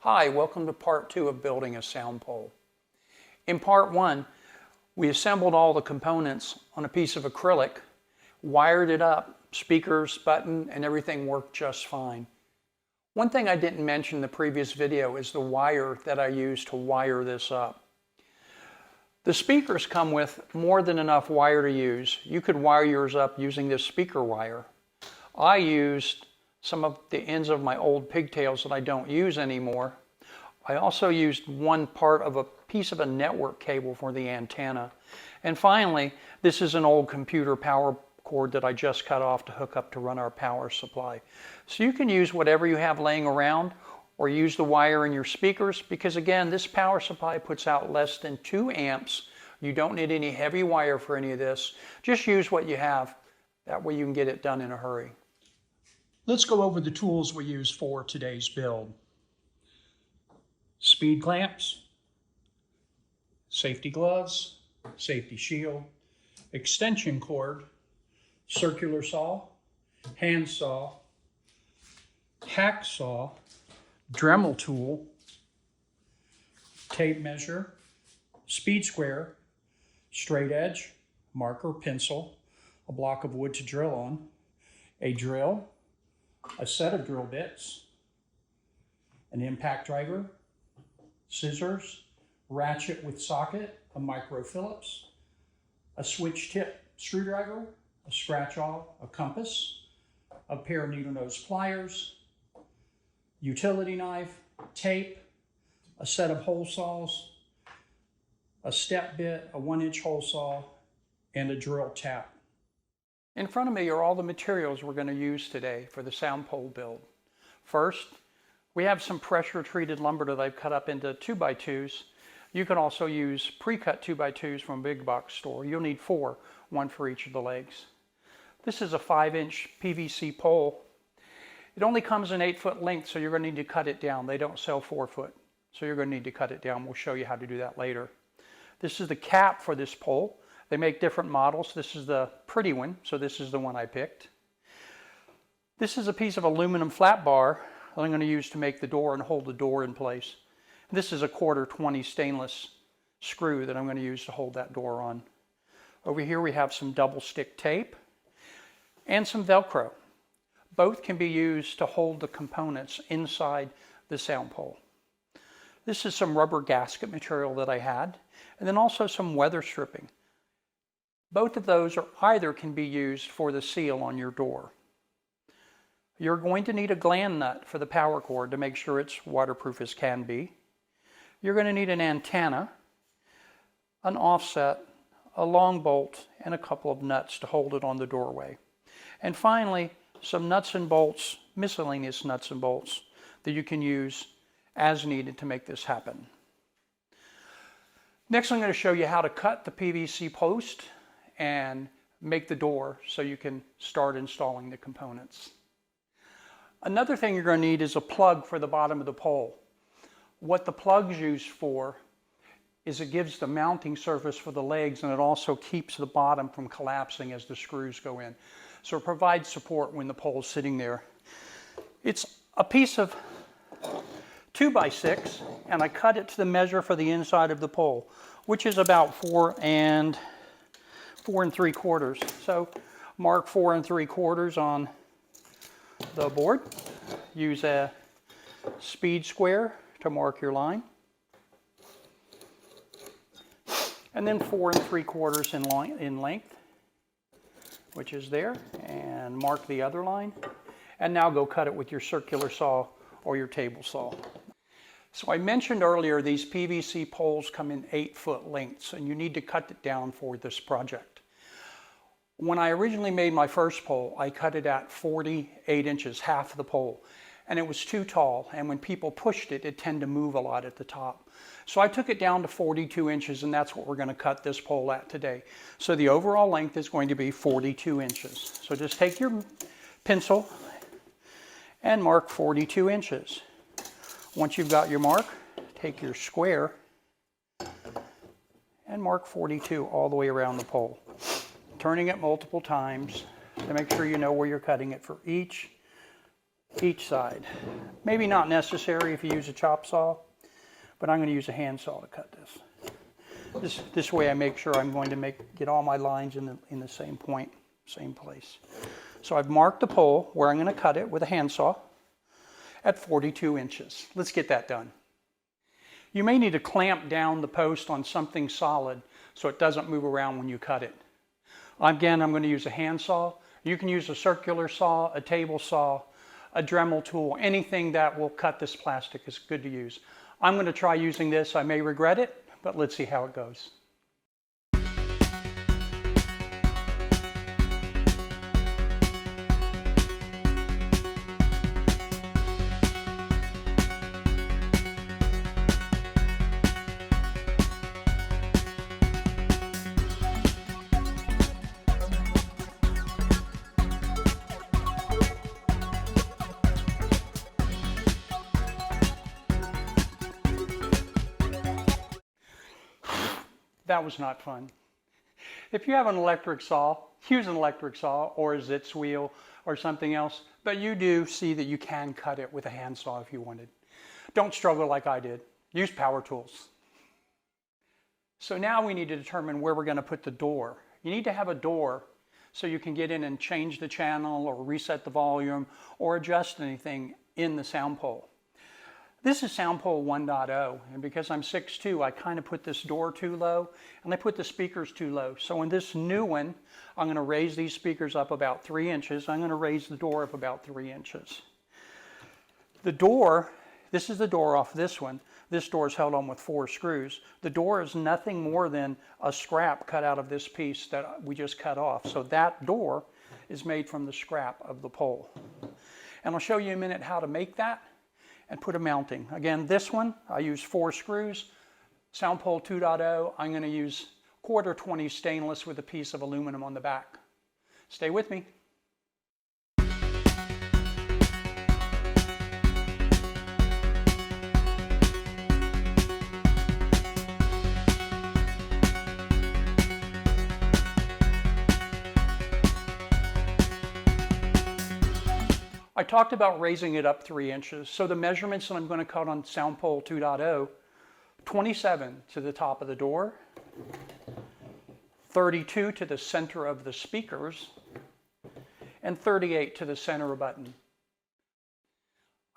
Hi, welcome to part 2 of building a sound pole. In part 1, we assembled all the components on a piece of acrylic, wired it up, speakers, button, and everything worked just fine. One thing I didn't mention in the previous video is the wire that I used to wire this up. The speakers come with more than enough wire to use. You could wire yours up using this speaker wire. I used some of the ends of my old pigtails that I don't use anymore. I also used one part of a piece of a network cable for the antenna. And finally, this is an old computer power cord that I just cut off to hook up to run our power supply. So you can use whatever you have laying around or use the wire in your speakers because again, this power supply puts out less than 2 amps. You don't need any heavy wire for any of this. Just use what you have. That way you can get it done in a hurry. Let's go over the tools we use for today's build. Speed clamps, safety gloves, safety shield, extension cord, circular saw, hand saw, hacksaw, Dremel tool, tape measure, speed square, straight edge, marker, pencil, a block of wood to drill on, a drill, a set of drill bits, an impact driver, scissors, ratchet with socket, a micro Phillips, a switch tip screwdriver, a scratch awl, a compass, a pair of needle nose pliers, utility knife, tape, a set of hole saws, a step bit, a 1-inch hole saw, and a drill tap. In front of me are all the materials we're going to use today for the sound pole build. First, we have some pressure treated lumber that I've cut up into 2x2s. You can also use pre-cut 2x2s from a big box store. You'll need 4, one for each of the legs. This is a 5-inch PVC pole. It only comes in 8-foot length, so you're going to need to cut it down. They don't sell 4-foot, so you're going to need to cut it down. We'll show you how to do that later. This is the cap for this pole. They make different models. This is the pretty one, so this is the one I picked. This is a piece of aluminum flat bar that I'm going to use to make the door and hold the door in place. This is a 1/4 stainless screw that I'm going to use to hold that door on. Over here we have some double stick tape and some Velcro. Both can be used to hold the components inside the sound pole. This is some rubber gasket material that I had, and then also some weather stripping. Both of those either can be used for the seal on your door. You're going to need a gland nut for the power cord to make sure it's waterproof as can be. You're going to need an antenna, an offset, a long bolt, and a couple of nuts to hold it on the doorway. And finally, some nuts and bolts, miscellaneous nuts and bolts that you can use as needed to make this happen. Next, I'm going to show you how to cut the PVC post and make the door so you can start installing the components. Another thing you're going to need is a plug for the bottom of the pole. What the plug's used for is it gives the mounting surface for the legs, and it also keeps the bottom from collapsing as the screws go in. So it provides support when the pole's sitting there. It's a piece of 2x6, and I cut it to the measure for the inside of the pole, which is about 4 3/4. So mark 4 3/4 on the board. Use a speed square to mark your line. And then 4 3/4 in length, which is there, and mark the other line. And now go cut it with your circular saw or your table saw. So I mentioned earlier these PVC poles come in 8-foot lengths, and you need to cut it down for this project. When I originally made my first pole, I cut it at 48 inches, half the pole, and it was too tall, and when people pushed it, it tended to move a lot at the top. So I took it down to 42 inches, and that's what we're going to cut this pole at today. So the overall length is going to be 42 inches. So just take your pencil and mark 42 inches. Once you've got your mark, take your square and mark 42 all the way around the pole, turning it multiple times to make sure you know where you're cutting it for each each side. Maybe not necessary if you use a chop saw, but I'm going to use a hand saw to cut this. This way I make sure I'm going to get all my lines in the same point, same place. So I've marked the pole where I'm going to cut it with a hand saw at 42 inches. Let's get that done. You may need to clamp down the post on something solid so it doesn't move around when you cut it. Again, I'm going to use a hand saw. You can use a circular saw, a table saw, a Dremel tool, anything that will cut this plastic is good to use. I'm going to try using this. I may regret it, but let's see how it goes. That was not fun. If you have an electric saw, use an electric saw or a Zitz wheel or something else, but you do see that you can cut it with a hand saw if you wanted. Don't struggle like I did. Use power tools. So now we need to determine where we're going to put the door. You need to have a door so you can get in and change the channel or reset the volume or adjust anything in the sound pole. This is sound pole 1.0, and because I'm 6'2", I kind of put this door too low, and I put the speakers too low. So in this new one, I'm going to raise these speakers up about 3 inches. I'm going to raise the door up about 3 inches. The door, this is the door off this one. This door is held on with 4 screws. The door is nothing more than a scrap cut out of this piece that we just cut off. So that door is made from the scrap of the pole. And I'll show you in a minute how to make that and put a mounting. Again, this one, I use 4 screws. Sound pole 2.0, I'm going to use 1/4 stainless with a piece of aluminum on the back. Stay with me. I talked about raising it up 3 inches. So the measurements that I'm going to cut on sound pole 2.0, 27 to the top of the door, 32 to the center of the speakers, and 38 to the center button.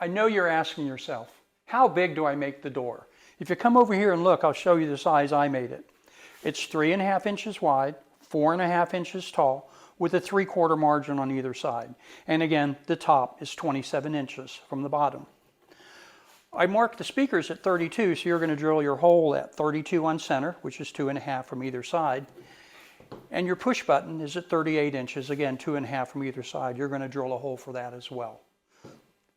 I know you're asking yourself, how big do I make the door? If you come over here and look, I'll show you the size I made it. It's 3.5 inches wide, 4.5 inches tall, with a 3/4 margin on either side. And again, the top is 27 inches from the bottom. I marked the speakers at 32, so you're going to drill your hole at 32 on center, which is 2.5 from either side. And your push button is at 38 inches, again, 2.5 from either side. You're going to drill a hole for that as well.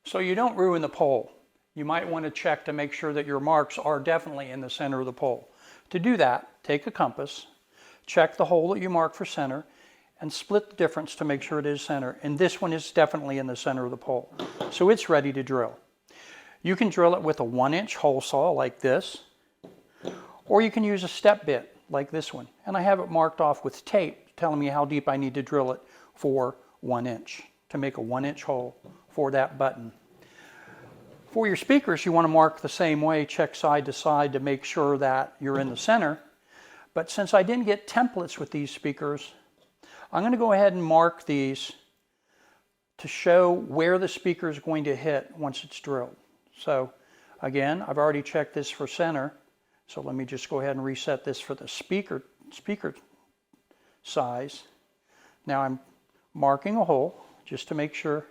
So you don't ruin the pole. You might want to check to make sure that your marks are definitely in the center of the pole. To do that, take a compass, check the hole that you mark for center, and split the difference to make sure it is center. And this one is definitely in the center of the pole. So it's ready to drill. You can drill it with a 1-inch hole saw like this, or you can use a step bit like this one. And I have it marked off with tape telling me how deep I need to drill it for 1 inch to make a 1-inch hole for that button. For your speakers, you want to mark the same way, check side to side to make sure that you're in the center. But since I didn't get templates with these speakers, I'm going to go ahead and mark these to show where the speaker is going to hit once it's drilled. So again, I've already checked this for center. So let me just go ahead and reset this for the speaker size. Now I'm marking a hole just to make sure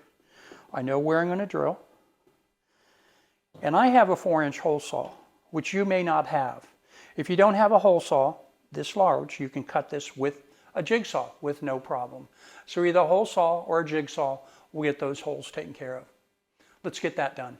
I know where I'm going to drill. And I have a 4-inch hole saw, which you may not have. If you don't have a hole saw this large, you can cut this with a jigsaw with no problem. So either a hole saw or a jigsaw will get those holes taken care of. Let's get that done.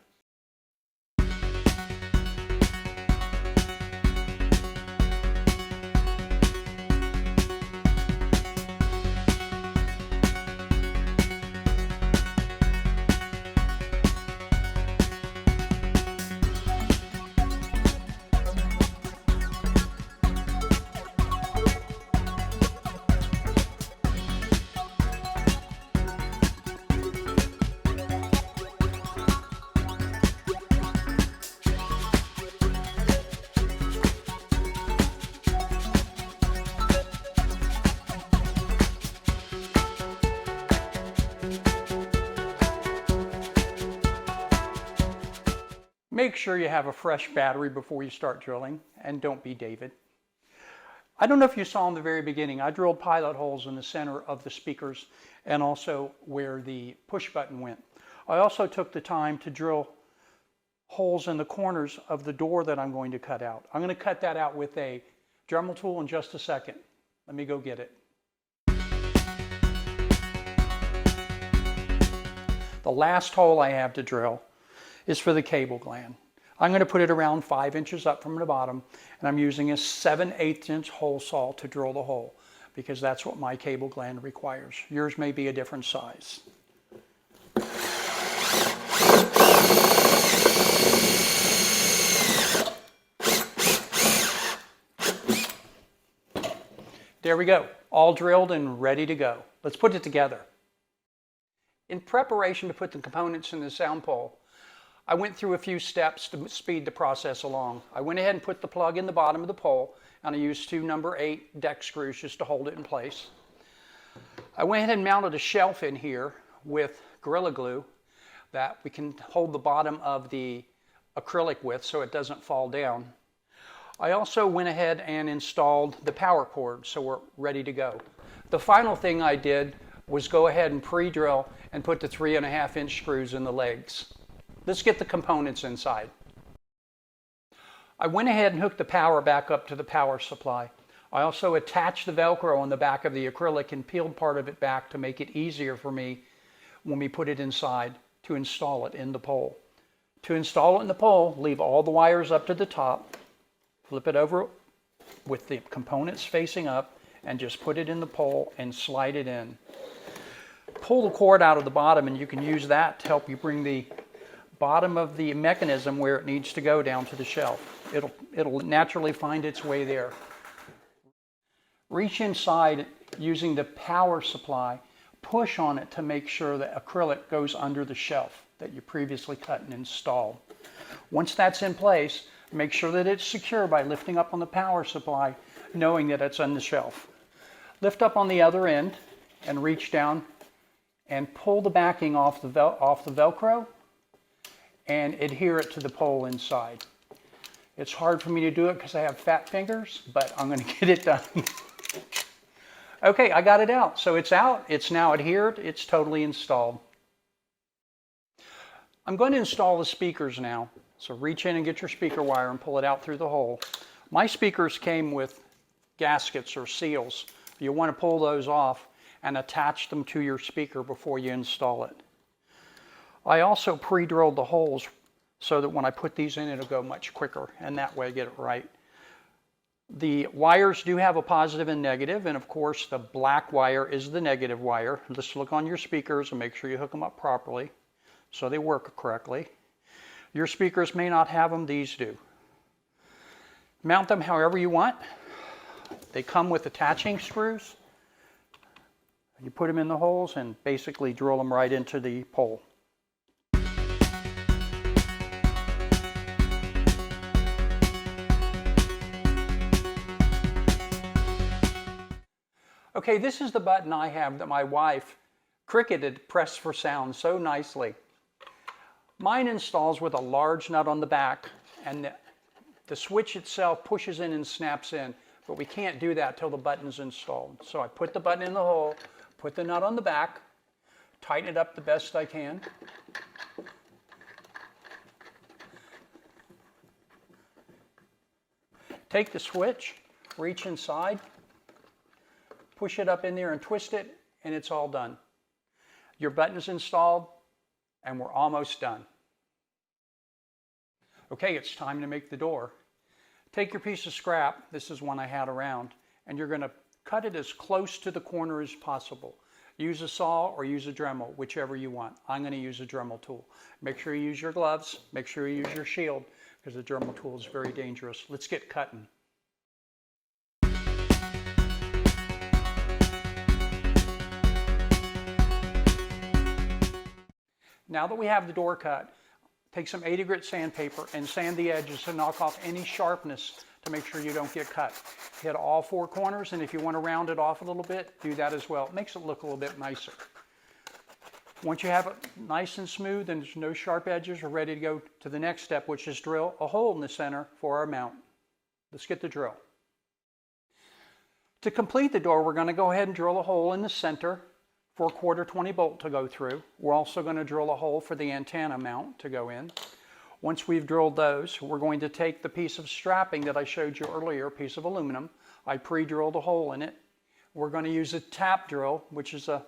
Make sure you have a fresh battery before you start drilling, and don't be David. I don't know if you saw in the very beginning, I drilled pilot holes in the center of the speakers and also where the push button went. I also took the time to drill holes in the corners of the door that I'm going to cut out. I'm going to cut that out with a Dremel tool in just a second. Let me go get it. The last hole I have to drill is for the cable gland. I'm going to put it around 5 inches up from the bottom, and I'm using a 7/8 inch hole saw to drill the hole because that's what my cable gland requires. Yours may be a different size. There we go, all drilled and ready to go. Let's put it together. In preparation to put the components in the sound pole, I went through a few steps to speed the process along. I went ahead and put the plug in the bottom of the pole, and I used 2 number 8 deck screws just to hold it in place. I went ahead and mounted a shelf in here with Gorilla Glue that we can hold the bottom of the acrylic with so it doesn't fall down. I also went ahead and installed the power cord so we're ready to go. The final thing I did was go ahead and pre-drill and put the 3.5 inch screws in the legs. Let's get the components inside. I went ahead and hooked the power back up to the power supply. I also attached the Velcro on the back of the acrylic and peeled part of it back to make it easier for me when we put it inside to install it in the pole. To install it in the pole, leave all the wires up to the top, flip it over with the components facing up, and just put it in the pole and slide it in. Pull the cord out of the bottom, and you can use that to help you bring the bottom of the mechanism where it needs to go down to the shelf. It'll naturally find its way there. Reach inside using the power supply, push on it to make sure that acrylic goes under the shelf that you previously cut and installed. Once that's in place, make sure that it's secure by lifting up on the power supply, knowing that it's on the shelf. Lift up on the other end and reach down and pull the backing off the Velcro and adhere it to the pole inside. It's hard for me to do it because I have fat fingers, but I'm going to get it done. Okay, I got it out. So it's out, it's now adhered, it's totally installed. I'm going to install the speakers now. So reach in and get your speaker wire and pull it out through the hole. My speakers came with gaskets or seals. You'll want to pull those off and attach them to your speaker before you install it. I also pre-drilled the holes so that when I put these in, it'll go much quicker, and that way I get it right. The wires do have a positive and negative, and of course the black wire is the negative wire. Just look on your speakers and make sure you hook them up properly so they work correctly. Your speakers may not have them, these do. Mount them however you want. They come with attaching screws. You put them in the holes and basically drill them right into the pole. Okay, this is the button I have that my wife cricketed pressed for sound so nicely. Mine installs with a large nut on the back, and the switch itself pushes in and snaps in, but we can't do that till the button's installed. So I put the button in the hole, put the nut on the back, tighten it up the best I can. Take the switch, reach inside, push it up in there and twist it, and it's all done. Your button is installed, and we're almost done. Okay, it's time to make the door. Take your piece of scrap, this is one I had around, and you're going to cut it as close to the corner as possible. Use a saw or use a Dremel, whichever you want. I'm going to use a Dremel tool. Make sure you use your gloves, make sure you use your shield, because the Dremel tool is very dangerous. Let's get cutting. Now that we have the door cut, take some 80 grit sandpaper and sand the edges to knock off any sharpness to make sure you don't get cut. Hit all 4 corners, and if you want to round it off a little bit, do that as well. It makes it look a little bit nicer. Once you have it nice and smooth and there's no sharp edges, we're ready to go to the next step, which is drill a hole in the center for our mount. Let's get the drill. To complete the door, we're going to go ahead and drill a hole in the center for a 1/4 bolt to go through. We're also going to drill a hole for the antenna mount to go in. Once we've drilled those, we're going to take the piece of strapping that I showed you earlier, a piece of aluminum. I pre-drilled a hole in it. We're going to use a tap drill, which is a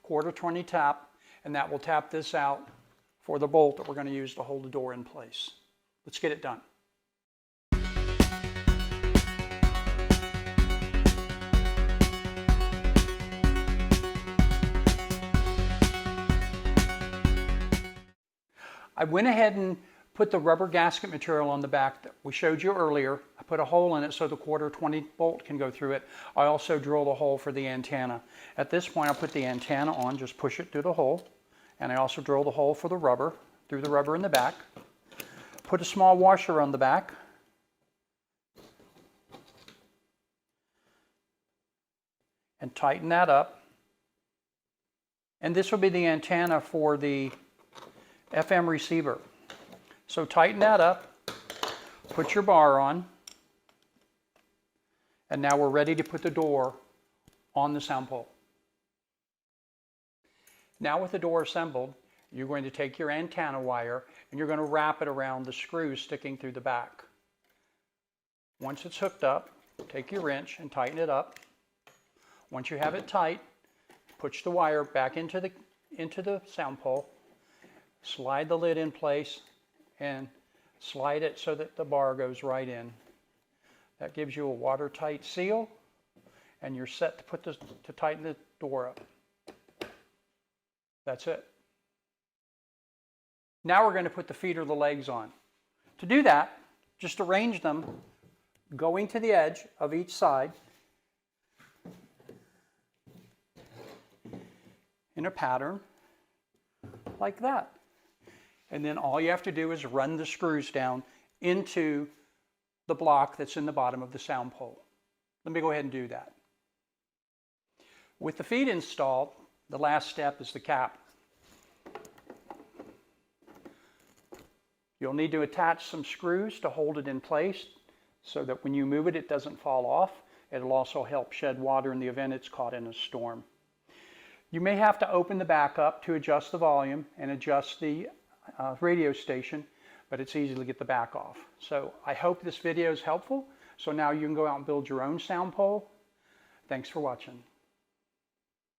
1/4 tap, and that will tap this out for the bolt that we're going to use to hold the door in place. Let's get it done. I went ahead and put the rubber gasket material on the back that we showed you earlier. I put a hole in it so the 1/4 bolt can go through it. I also drilled a hole for the antenna. At this point, I'll put the antenna on, just push it through the hole. And I also drilled a hole for the rubber, through the rubber in the back. Put a small washer on the back. And tighten that up. And this will be the antenna for the FM receiver. So tighten that up, put your bar on, and now we're ready to put the door on the sound pole. Now with the door assembled, you're going to take your antenna wire and you're going to wrap it around the screws sticking through the back. Once it's hooked up, take your wrench and tighten it up. Once you have it tight, push the wire back into the sound pole, slide the lid in place, and slide it so that the bar goes right in. That gives you a watertight seal, and you're set to tighten the door up. That's it. Now we're going to put the feet or the legs on. To do that, just arrange them going to the edge of each side in a pattern like that. And then all you have to do is run the screws down into the block that's in the bottom of the sound pole. Let me go ahead and do that. With the feet installed, the last step is the cap. You'll need to attach some screws to hold it in place so that when you move it, it doesn't fall off. It'll also help shed water in the event it's caught in a storm. You may have to open the back up to adjust the volume and adjust the radio station, but it's easy to get the back off. So I hope this video is helpful. So now you can go out and build your own sound pole. Thanks for watching.